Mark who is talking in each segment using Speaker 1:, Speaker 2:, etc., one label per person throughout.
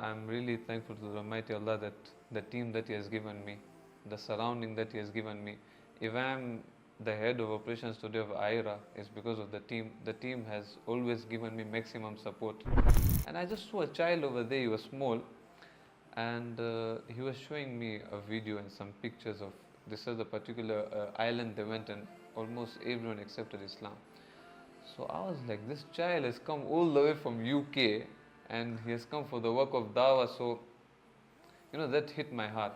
Speaker 1: I'm really thankful to the Almighty Allah that the team that He has given me, the surrounding that He has given me. If I'm the head of operations today of iERA, it's because of the team. The team has always given me maximum support. And I just saw a child over there, he was small, and he was showing me a video and some pictures of this is the particular island they went, and almost everyone accepted Islam. So I was like, this child has come all the way from UK and he has come for the work of Dawah. So, that hit my heart.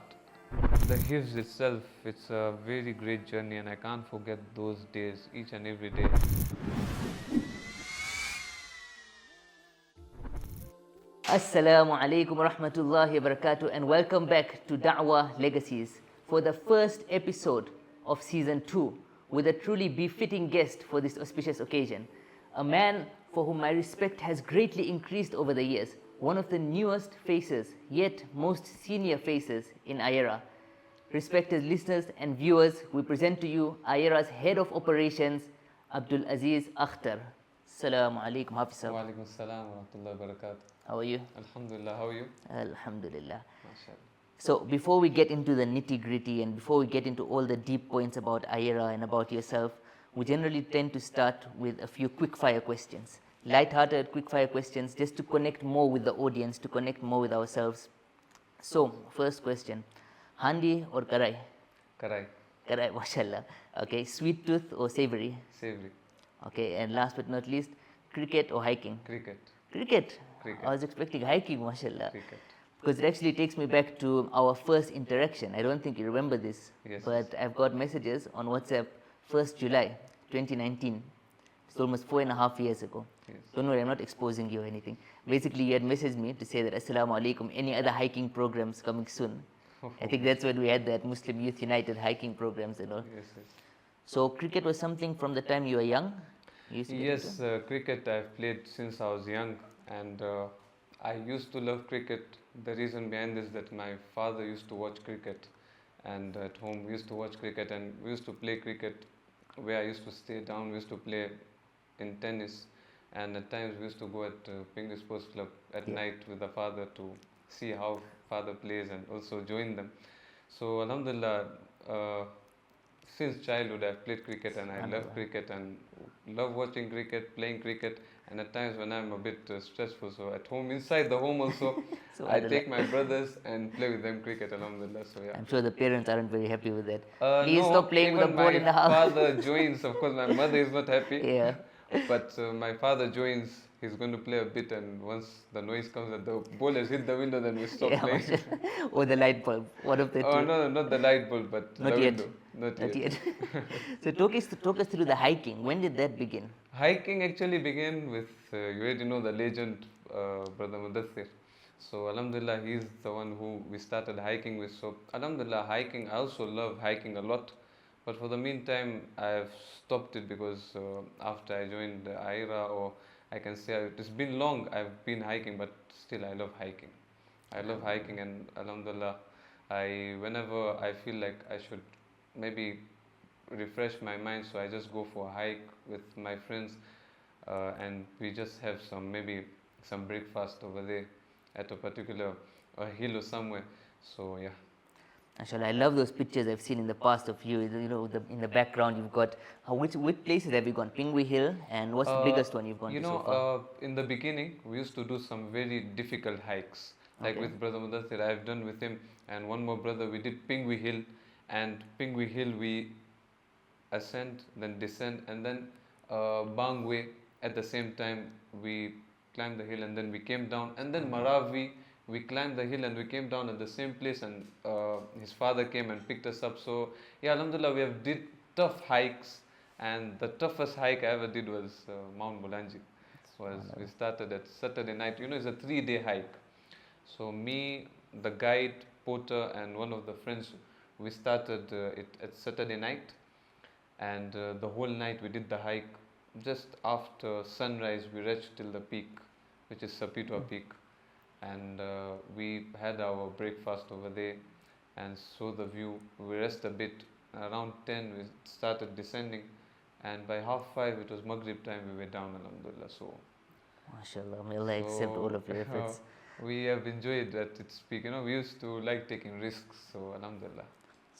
Speaker 1: The Hifz itself, it's a very great journey and I can't forget those days each and every day.
Speaker 2: Assalamu alaikum wa rahmatullahi wa barakatuh, and welcome back to Dawah Legacies for the first episode of season 2 with a truly befitting guest for this auspicious occasion. A man for whom my respect has greatly increased over the years, one of the newest faces, yet most senior faces in iERA. Respected listeners and viewers, we present to you iERA's Head of Operations, Abdul Aziz Akhtar. Assalamu alaikum, Hafiz.
Speaker 1: Wa alaikum assalam wa rahmatullahi wa barakatuh.
Speaker 2: How are you?
Speaker 1: Alhamdulillah, how are you?
Speaker 2: Alhamdulillah.
Speaker 1: MashaAllah.
Speaker 2: So before we get into the nitty-gritty and before we get into all the deep points about iERA and about yourself, we generally tend to start with a few quickfire questions. Light-hearted quickfire questions just to connect more with the audience, to connect more with ourselves. So, first question, handi or karai?
Speaker 1: Karai.
Speaker 2: Karai, mashallah. Okay, sweet tooth or savory?
Speaker 1: Savory.
Speaker 2: Okay, and last but not least, cricket or hiking?
Speaker 1: Cricket.
Speaker 2: Cricket?
Speaker 1: Cricket.
Speaker 2: I was expecting hiking, mashallah.
Speaker 1: Cricket.
Speaker 2: Because it actually takes me back to our first interaction. I don't think you remember this,
Speaker 1: Yes.
Speaker 2: but I've got messages on WhatsApp 1st July 2019. It's almost 4.5 years ago.
Speaker 1: Yes.
Speaker 2: Don't worry, I'm not exposing you or anything. Basically, you had messaged me to say that Assalamu alaikum, any other hiking programs coming soon. I think that's when we had that Muslim Youth United hiking programs and all.
Speaker 1: Yes, yes.
Speaker 2: So cricket was something from the time you were young? You used to get
Speaker 1: Yes,
Speaker 2: into?
Speaker 1: cricket I've played since I was young, and I used to love cricket. The reason behind this is that my father used to watch cricket, and at home we used to watch cricket, and we used to play cricket where I used to stay down. We used to play in tennis, and at times we used to go at Pingley Sports Club at night with the father to see how father plays and also join them. So Alhamdulillah, since childhood I've played cricket and I love cricket and love watching cricket, playing cricket, and at times when I'm a bit stressful, so at home, inside the home also,
Speaker 2: So
Speaker 1: I take my brothers and play with them cricket, Alhamdulillah. So yeah.
Speaker 2: I'm sure the parents aren't very happy with that. Please
Speaker 1: No,
Speaker 2: stop playing with the
Speaker 1: even
Speaker 2: ball in the house.
Speaker 1: my father joins. Of course, my mother is not happy.
Speaker 2: Yeah.
Speaker 1: But my father joins. He's going to play a bit, and once the noise comes that the ball has hit the window, then we stop
Speaker 2: Yeah,
Speaker 1: playing.
Speaker 2: mashallah. Or the light bulb, one of the two.
Speaker 1: Oh no, not the light bulb, but
Speaker 2: Not
Speaker 1: the
Speaker 2: yet.
Speaker 1: window. Not
Speaker 2: Not
Speaker 1: yet.
Speaker 2: yet. So talk us through the hiking. When did that begin?
Speaker 1: Hiking actually began with, you already know the legend, Brother Mudathir. So Alhamdulillah, he's the one who we started hiking with. So Alhamdulillah, hiking, I also love hiking a lot. But for the meantime, I've stopped it because after I joined the iERA, or I can say it's been long, I've been hiking, but still I love hiking. I love hiking, and Alhamdulillah, whenever I feel like I should maybe refresh my mind, so I just go for a hike with my friends, and we just have maybe some breakfast over there at a particular hill or somewhere. So yeah.
Speaker 2: Mashallah, I love those pictures I've seen in the past of you. You know, in the background you've got, which places have you gone? Pingui Hill, and what's the biggest one you've gone to so far?
Speaker 1: In the beginning, we used to do some very difficult hikes. Like with Brother Mudathir, I've done with him, and one more brother, we did Pingui Hill, and Pingui Hill we ascend, then descend, and then Bangwe at the same time we climbed the hill, and then we came down, and then Maravi, we climbed the hill and we came down at the same place, and his father came and picked us up. So yeah, Alhamdulillah, we have did tough hikes, and the toughest hike I ever did was Mount Bulanji. We started at Saturday night. It's a 3-day hike. So me, the guide, porter, and one of the friends, we started it at Saturday night, and the whole night we did the hike. Just after sunrise, we reached till the peak, which is Sapitwa Peak, and we had our breakfast over there and saw the view. We rested a bit. Around 10, we started descending, and by 5:30 it was Maghrib time. We were down, Alhamdulillah. So
Speaker 2: Mashallah, may Allah accept all of your efforts.
Speaker 1: We have enjoyed at its peak. We used to like taking risks, so alhamdulillah.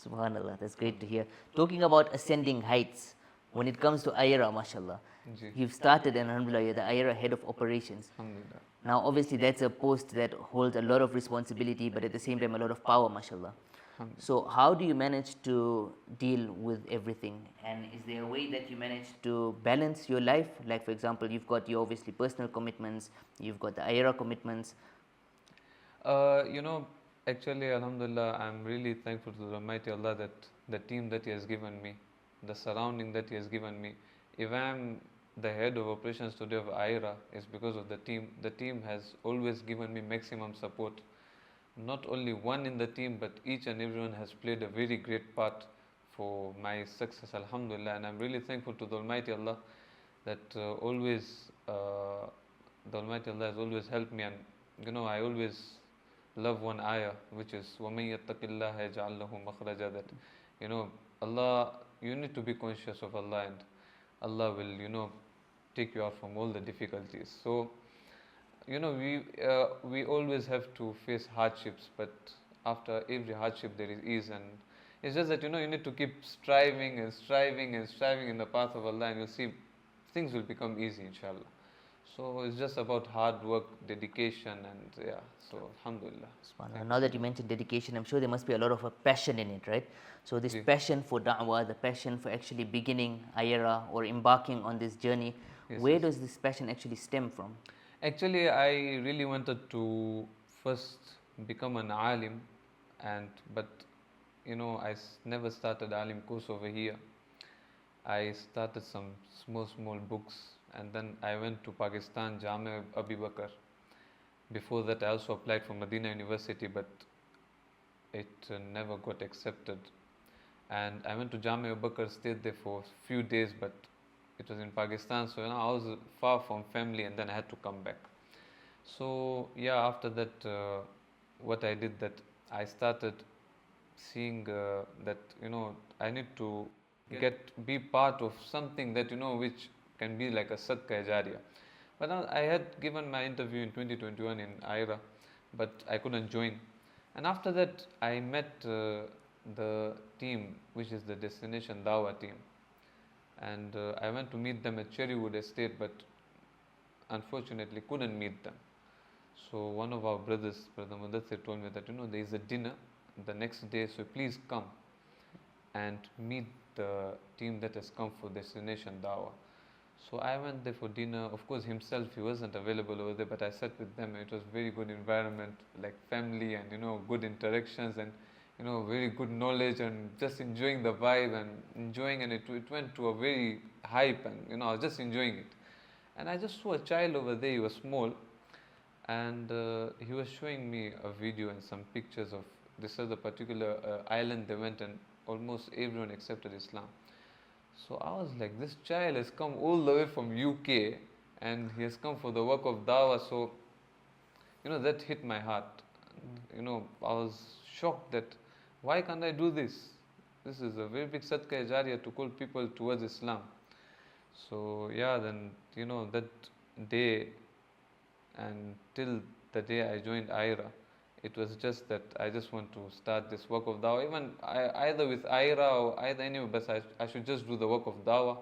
Speaker 2: Subhanallah, that's great to hear. Talking about ascending heights, when it comes to iERA, mashallah,
Speaker 1: Ji.
Speaker 2: you've started, and alhamdulillah, you're the iERA head of operations.
Speaker 1: Alhamdulillah.
Speaker 2: Now, obviously, that's a post that holds a lot of responsibility, but at the same time, a lot of power, mashallah. So, how do you manage to deal with everything? And is there a way that you manage to balance your life? Like, for example, you've got your obviously personal commitments, you've got the iERA commitments.
Speaker 1: Actually, alhamdulillah, I'm really thankful to the Almighty Allah that the team that He has given me, the surrounding that He has given me. If I'm the head of operations today of iERA, it's because of the team. The team has always given me maximum support. Not only one in the team, but each and everyone has played a very great part for my success, alhamdulillah. And I'm really thankful to the Almighty Allah that the Almighty Allah has always helped me. And I always love one ayah, which is وَمَن يَتَّقِ اللَّهَ يَجْعَلْ لَهُ مَخْرَجًا, that Allah, you need to be conscious of Allah, and Allah will take you out from all the difficulties. So we always have to face hardships, but after every hardship there is ease. And it's just that you need to keep striving and striving and striving in the path of Allah, and you'll see things will become easy, inshallah. So it's just about hard work, dedication, and so alhamdulillah.
Speaker 2: Now that you mentioned dedication, I'm sure there must be a lot of a passion in it, right? So this passion for da'wah, the passion for actually beginning iERA or embarking on this journey, where does this passion actually stem from?
Speaker 1: Actually, I really wanted to first become an alim, but I never started alim course over here. I started some small books, and then I went to Pakistan, Jariyah Abu Bakr. Before that, I also applied for Medina University, but it never got accepted. And I went to Jariyah Abu Bakr, stayed there for a few days, but it was in Pakistan, so I was far from family, and then I had to come back. So after that, what I did, that I started seeing that I need to be part of something that which can be like a Sadaqah Jariyah. But I had given my interview in 2021 in iERA, but I couldn't join. And after that, I met the team, which is the Destination Dawah team. And I went to meet them at Cherrywood Estate, but unfortunately couldn't meet them. So one of our brothers, Brother Mudathir, told me that there is a dinner the next day, so please come and meet the team that has come for Destination Dawah. So I went there for dinner. Of course, himself, he wasn't available over there, but I sat with them. It was very good environment, like family, and good interactions, and very good knowledge, and just enjoying the vibe and enjoying. And it went to a very hype, and I was just enjoying it. And I just saw a child over there. He was small, and he was showing me a video and some pictures of this other particular island they went, and almost everyone accepted Islam. So I was like, this child has come all the way from UK, and he has come for the work of Dawah. So that hit my heart. I was shocked that why can't I do this? This is a very big Sadaqah Jariyah to call people towards Islam. So then that day and till the day I joined iERA, it was just that I just want to start this work of Dawah. Even either with iERA or either anywhere, but I should just do the work of Dawah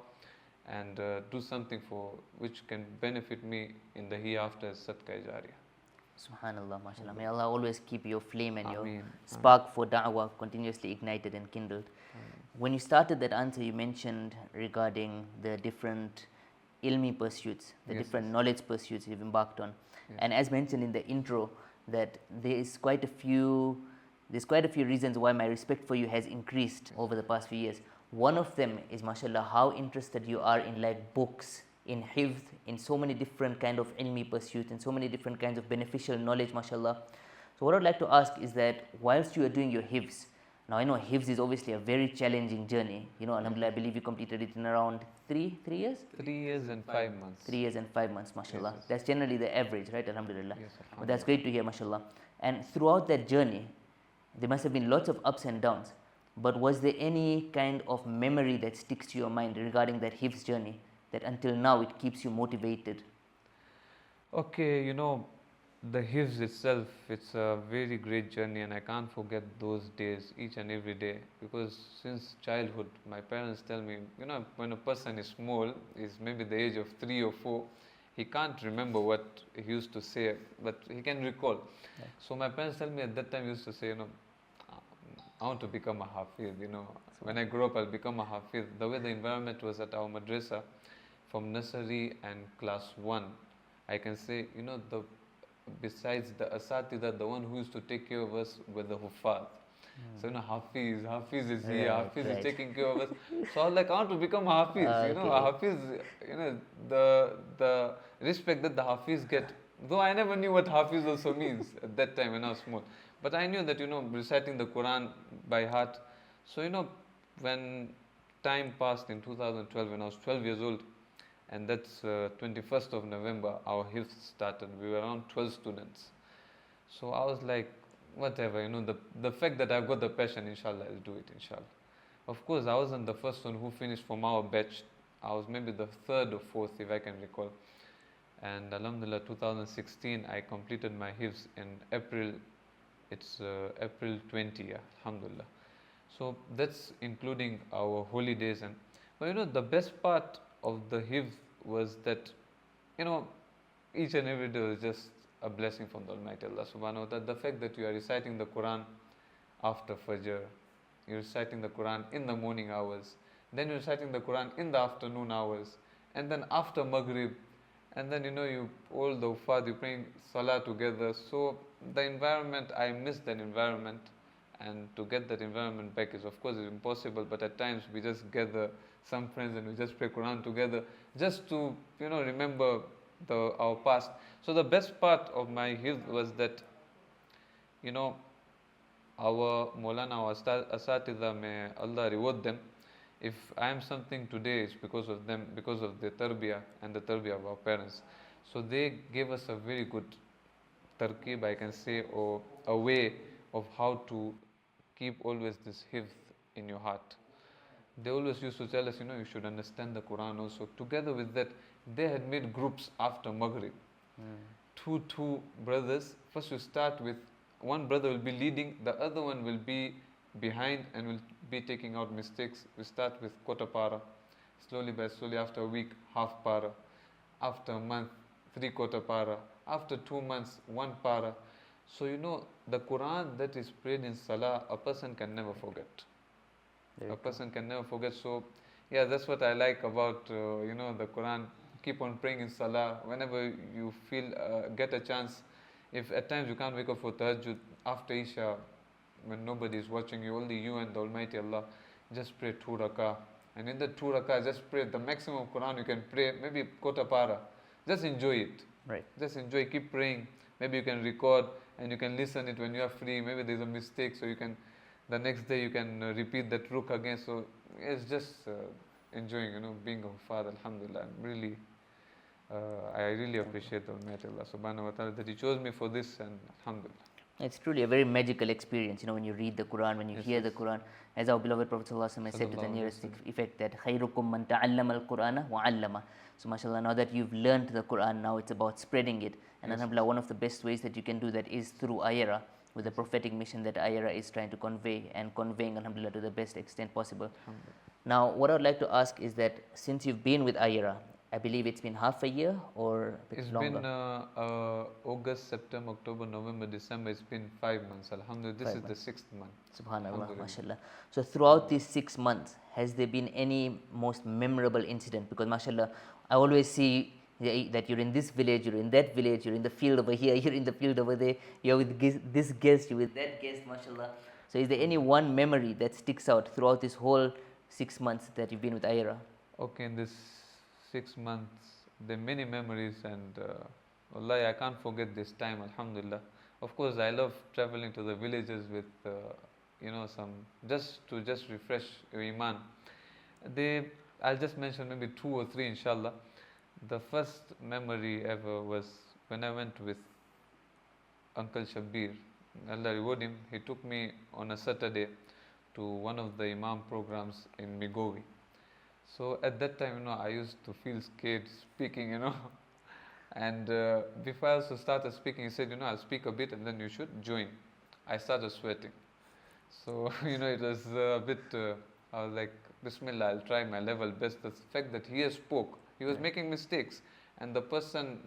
Speaker 1: and do something for which can benefit me in the hereafter as Sadaqah Jariyah.
Speaker 2: Subhanallah, mashallah. May Allah always keep your flame and
Speaker 1: Ameen.
Speaker 2: your spark for da'wah continuously ignited and kindled. When you started that answer, you mentioned regarding the different ilmi pursuits, the different knowledge pursuits you've embarked on. And as mentioned in the intro, that there's quite a few reasons why my respect for you has increased over the past few years. One of them is, mashallah, how interested you are in like books, in hifz, in so many different kind of ilmi pursuits, in so many different kinds of beneficial knowledge, mashallah. So what I'd like to ask is that whilst you are doing your hifz, now I know hifz is obviously a very challenging journey. Alhamdulillah, I believe you completed it in around 3 years?
Speaker 1: 3 years and 5 months.
Speaker 2: 3 years and 5 months, mashallah.
Speaker 1: Yes.
Speaker 2: That's generally the average, right? Alhamdulillah.
Speaker 1: Yes,
Speaker 2: But that's great to hear, mashallah. And throughout that journey, there must have been lots of ups and downs. But was there any kind of memory that sticks to your mind regarding that hifz journey, that until now it keeps you motivated?
Speaker 1: Okay, the Hifz itself, it's a very great journey, and I can't forget those days each and every day, because since childhood, my parents tell me, when a person is small, is maybe the age of 3 or 4, he can't remember what he used to say, but he can recall.
Speaker 2: Yeah.
Speaker 1: So my parents tell me at that time, used to say, I want to become a Hafiz, when I grow up, I'll become a Hafiz. The way the environment was at our madrasa, from nursery and class 1, I can say, besides the Asatida, the one who used to take care of us were the Huffaz. So, Hafiz is here,
Speaker 2: Right,
Speaker 1: Hafiz
Speaker 2: right.
Speaker 1: is taking care of us. So I was like, I want to become a Hafiz,
Speaker 2: Okay.
Speaker 1: a Hafiz, the respect that the Hafiz get, though I never knew what Hafiz also means at that time when I was small. But I knew that, reciting the Quran by heart. So, when time passed in 2012, when I was 12 years old, and that's 21st of November, our Hifz started. We were around 12 students. So I was like, whatever, the fact that I've got the passion, inshallah, I'll do it, inshallah. Of course, I wasn't the first one who finished from our batch. I was maybe the third or fourth, if I can recall. And alhamdulillah, 2016, I completed my Hifz in April. It's April 20, yeah, alhamdulillah. So that's including our holidays. But the best part of the Hifz was that, each and every day was just a blessing from the Almighty Allah subhanahu wa ta'ala. The fact that you are reciting the Quran after Fajr, you're reciting the Quran in the morning hours, then you're reciting the Quran in the afternoon hours, and then after Maghrib, and then you all the Ufad, you're praying Salah together. So the environment, I miss that environment, and to get that environment back is of course impossible, but at times we just gather some friends and we just pray Quran together, just to remember our past. So the best part of my Hifz was that our Maulana, our Asatidha, may Allah reward them. If I am something today, it's because of them, because of the tarbiyah and the tarbiyah of our parents. So they gave us a very good tarkib, I can say, or a way of how to keep always this Hifz in your heart. They always used to tell us, you should understand the Quran also. Together with that, they had made groups after Maghrib. Two brothers. First you start with, one brother will be leading, the other one will be behind and will be taking out mistakes. We start with quarter para. Slowly by slowly, after a week, half para. After a month, 3/4 para. After 2 months, 1 para. So the Quran that is prayed in Salah, a person can never forget. A person can never forget. So, yeah, that's what I like about the Quran. Keep on praying in Salah whenever you feel get a chance. If at times you can't wake up for Tahajjud after Isha, when nobody is watching you, only you and the Almighty Allah, just pray 2 rakah. And in the 2 rakah, just pray the maximum Quran you can pray, maybe quarter para. Just enjoy it.
Speaker 2: Right.
Speaker 1: Just enjoy. Keep praying. Maybe you can record and you can listen it when you are free. Maybe there's a mistake, so you can. The next day you can repeat that ruk again. So it's just enjoying, being a father. Alhamdulillah. I really appreciate the Almighty Allah subhanahu wa ta'ala that He chose me for this, and alhamdulillah.
Speaker 2: It's truly a very magical experience, when you read the Quran, when you hear the Quran. As our beloved Prophet ﷺ has said to the nearest effect that خَيْرُكُمْ مَنْ تَعَلَّمَ الْقُرْآنَ وَعَلَّمَ. So mashallah, now that you've learned the Quran, now it's about spreading it. And alhamdulillah, one of the best ways that you can do that is through iERA, with the prophetic mission that iERA is trying to convey, and conveying alhamdulillah to the best extent possible. Now what I would like to ask is that since you've been with iERA, I believe it's been half a year or a bit longer?
Speaker 1: It's been August, September, October, November, December. It's been 5 months. Alhamdulillah, this is the 6th month.
Speaker 2: Subhanallah, mashallah. So throughout these 6 months, has there been any most memorable incident? Because mashallah, I always see that you're in this village, you're in that village, you're in the field over here, you're in the field over there, you're with this guest, you're with that guest, mashallah. So is there any one memory that sticks out throughout this whole 6 months that you've been with iERA?
Speaker 1: Okay, in this 6 months, there are many memories, and wallahi, I can't forget this time, alhamdulillah. Of course, I love traveling to the villages with, some, just to refresh your iman. I'll just mention maybe 2 or 3, inshaAllah. The first memory ever was when I went with Uncle Shabir. Allah reward him. He took me on a Saturday to one of the Imam programs in Migowi. So at that time, I used to feel scared speaking, And before I also started speaking, he said, I'll speak a bit and then you should join. I started sweating. So, it was a bit, I was like, Bismillah, I'll try my level best. The fact that he spoke, he was making mistakes. And the person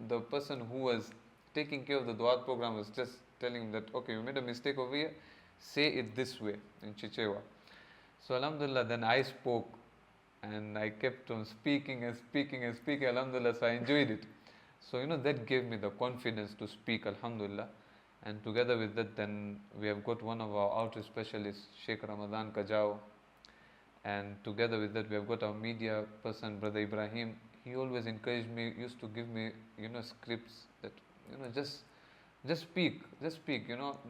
Speaker 1: who was taking care of the Dawah program was just telling him that, okay, you made a mistake over here, say it this way in Chichewa. So, Alhamdulillah, then I spoke and I kept on speaking and speaking and speaking, Alhamdulillah, so I enjoyed it. So, that gave me the confidence to speak, Alhamdulillah. And together with that, then we have got one of our outreach specialists, Sheikh Ramadan Kajao. And together with that, we have got our media person, Brother Ibrahim. He always encouraged me, used to give me, scripts that, just speak,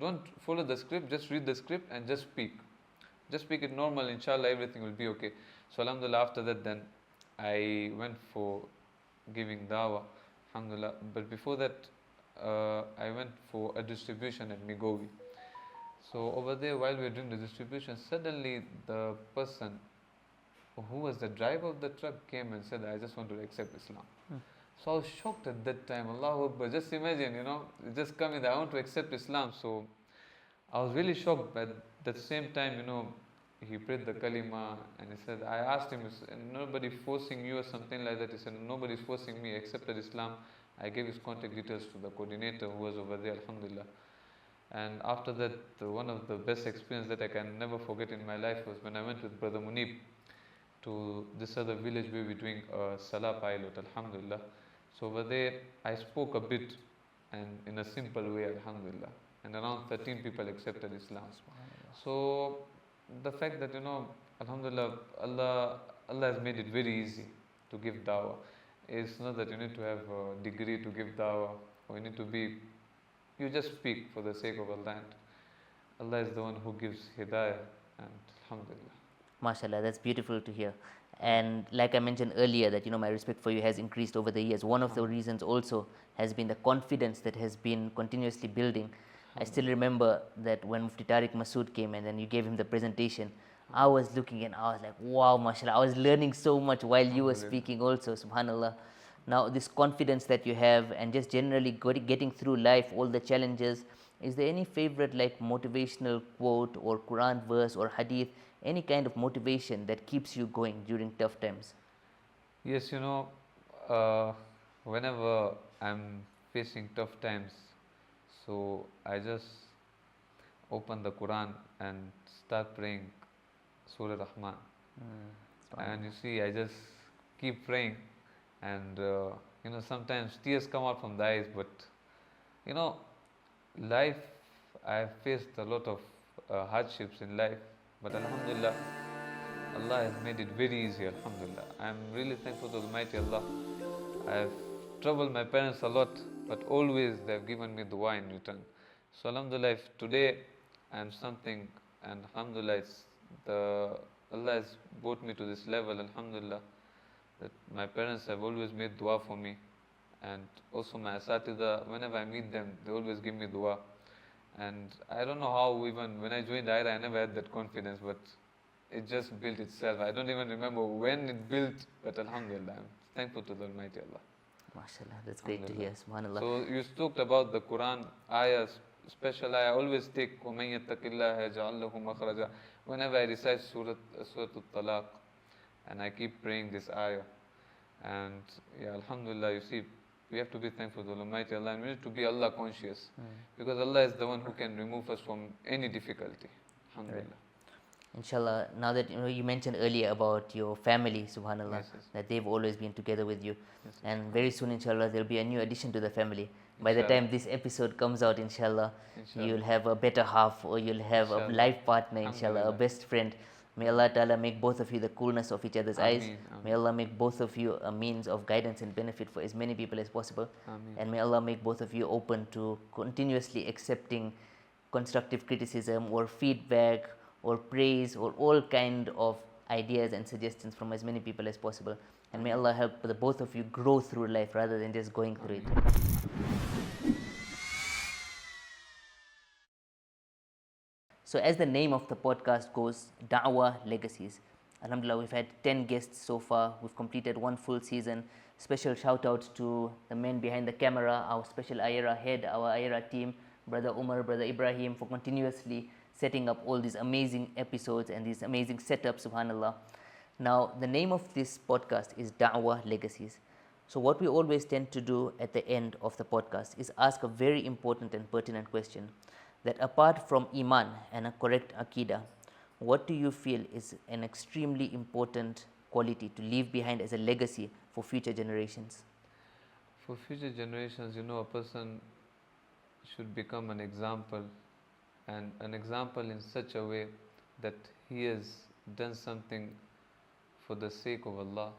Speaker 1: don't follow the script, just read the script and just speak. Just speak it normal, inshallah, everything will be okay. So, alhamdulillah, after that, then I went for giving dawah, alhamdulillah. But before that, I went for a distribution at Migowi. So over there, while we were doing the distribution, suddenly the person who was the driver of the truck came and said, I just want to accept Islam. So I was shocked at that time. Allahu Akbar, just imagine, just coming, I want to accept Islam. So I was really shocked, but at the same time, he prayed the kalima and he said, I asked him, nobody forcing you or something like that. He said, nobody's forcing me, accepted Islam. I gave his contact details to the coordinator who was over there, alhamdulillah. And after that, one of the best experiences that I can never forget in my life was when I went with Brother Munib to this other village where we were doing a Salah pilot, alhamdulillah. So over there, I spoke a bit and in a simple way, alhamdulillah. And around 13 people accepted Islam. So the fact that, alhamdulillah, Allah has made it very easy to give dawah. It's not that you need to have a degree to give dawah, or you just speak for the sake of Allah. And Allah is the one who gives hidayah, and alhamdulillah.
Speaker 2: MashaAllah, that's beautiful to hear. And like I mentioned earlier, that my respect for you has increased over the years. One of the reasons also has been the confidence that has been continuously building. I still remember that when Mufti Tariq Masood came and then you gave him the presentation, I was looking and I was like, wow, mashallah, I was learning so much while you were speaking also, subhanallah. Now this confidence that you have and just generally getting through life, all the challenges, is there any favorite like motivational quote or Quran verse or hadith, any kind of motivation that keeps you going during tough times?
Speaker 1: Yes, whenever I'm facing tough times, so I just open the Quran and start praying Surah Rahman. And you see, I just keep praying and sometimes tears come out from the eyes, but life, I've faced a lot of hardships in life, but alhamdulillah, Allah has made it very easy, alhamdulillah. I'm really thankful to Almighty Allah. I've troubled my parents a lot, but always they've given me dua in return. So alhamdulillah, if today I'm something, and alhamdulillah, Allah has brought me to this level, alhamdulillah, that my parents have always made dua for me. And also my asatidha, whenever I meet them, they always give me dua. And I don't know how, even when I joined iERA, I never had that confidence, but it just built itself. I don't even remember when it built, but alhamdulillah, I'm thankful to the Almighty Allah.
Speaker 2: MashaAllah, that's great to hear, subhanallah.
Speaker 1: So you talked about the Quran ayahs, special ayah. I always take وَمَن يَتَّقِ اللَّهَ يَجْعَلْ لَهُ مَخْرَجًا whenever I recite Surah Al-Talaq, and I keep praying this ayah. And yeah, alhamdulillah, you see, we have to be thankful to Almighty Allah, and we need to be Allah conscious, because Allah is the one who can remove us from any difficulty. Alhamdulillah.
Speaker 2: Right. Inshallah, now that you mentioned earlier about your family, subhanallah,
Speaker 1: Yes, yes.
Speaker 2: that they've always been together with you,
Speaker 1: Yes,
Speaker 2: and very soon, inshallah, there'll be a new addition to the family. By the
Speaker 1: Inshallah.
Speaker 2: time this episode comes out, inshallah,
Speaker 1: Inshallah.
Speaker 2: you'll have a better half, or you'll have a
Speaker 1: Inshallah.
Speaker 2: life partner, inshallah, a
Speaker 1: Alhamdulillah.
Speaker 2: best friend. May Allah Ta'ala make both of you the coolness of each other's eyes.
Speaker 1: Ameen,
Speaker 2: May Allah make both of you a means of guidance and benefit for as many people as possible.
Speaker 1: Ameen.
Speaker 2: And may Allah make both of you open to continuously accepting constructive criticism or feedback or praise or all kind of ideas and suggestions from as many people as possible. And may Allah help the both of you grow through life rather than just going through it. So as the name of the podcast goes, Dawah Legacies. Alhamdulillah, we've had 10 guests so far. We've completed one full season. Special shout out to the men behind the camera, our special iERA head, our iERA team, Brother Umar, Brother Ibrahim, for continuously setting up all these amazing episodes and these amazing setups, subhanAllah. Now, the name of this podcast is Dawah Legacies. So what we always tend to do at the end of the podcast is ask a very important and pertinent question, that apart from Iman and a correct Aqidah, what do you feel is an extremely important quality to leave behind as a legacy for future generations?
Speaker 1: For future generations, a person should become an example, and an example in such a way that he has done something for the sake of Allah,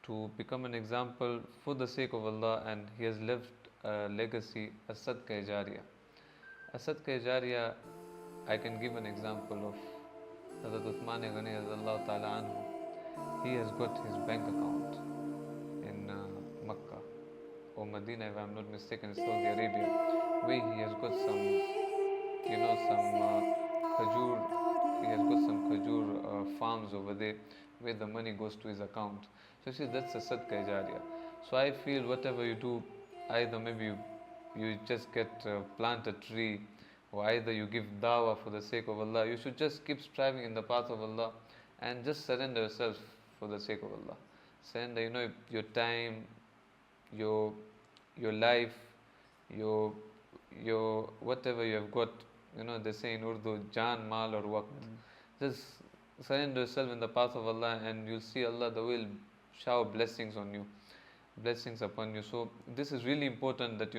Speaker 1: to become an example for the sake of Allah, and he has left a legacy, a Sadaqah Jariyah. A Sadaqah Jariyah, I can give an example of Hazrat Uthman Ghani Radhiyallahu Ta'ala Anhu. He has got his bank account in Makkah or Medina, if I'm not mistaken, Saudi Arabia, where he has got some khajur. He has got some khajur farms over there, where the money goes to his account. So see, that's a Sadaqah Jariyah. So I feel whatever you do, either maybe you just plant a tree, or either you give dawah for the sake of Allah, you should just keep striving in the path of Allah and just surrender yourself for the sake of Allah. Surrender, your time, your life, your whatever you have got. They say in Urdu, Jaan, Mal or Waqt. Just surrender yourself in the path of Allah, and you'll see Allah, the will shower blessings on you, blessings upon you. So this is really important, that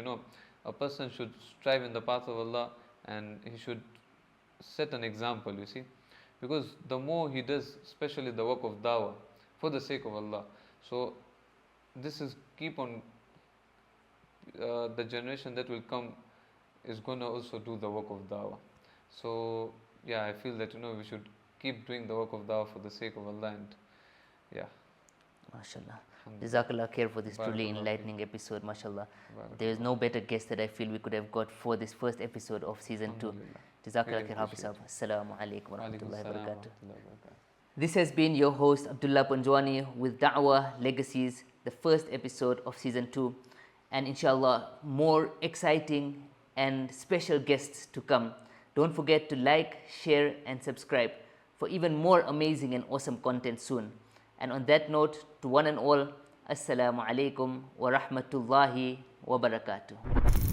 Speaker 1: a person should strive in the path of Allah, and he should set an example, you see, because the more he does, especially the work of dawah for the sake of Allah, so this is keep on the generation that will come is going to also do the work of dawah. So yeah, I feel that we should keep doing the work of dawah for the sake of Allah, and yeah.
Speaker 2: MashaAllah. Jazakallah khair for this truly enlightening episode, mashallah. There is no better guest that I feel we could have got for this first episode of season 2. Jazakallah khair, Hafiz. Assalamu alaikum wa rahmatullahi wa barakatuh. This has been your host Abdullah Panjwani with Dawah Legacies, the first episode of season 2, and inshallah more exciting and special guests to come. Don't forget to like, share and subscribe for even more amazing and awesome content soon. And on that note, to one and all, Assalamu alaikum wa rahmatullahi wa barakatuh.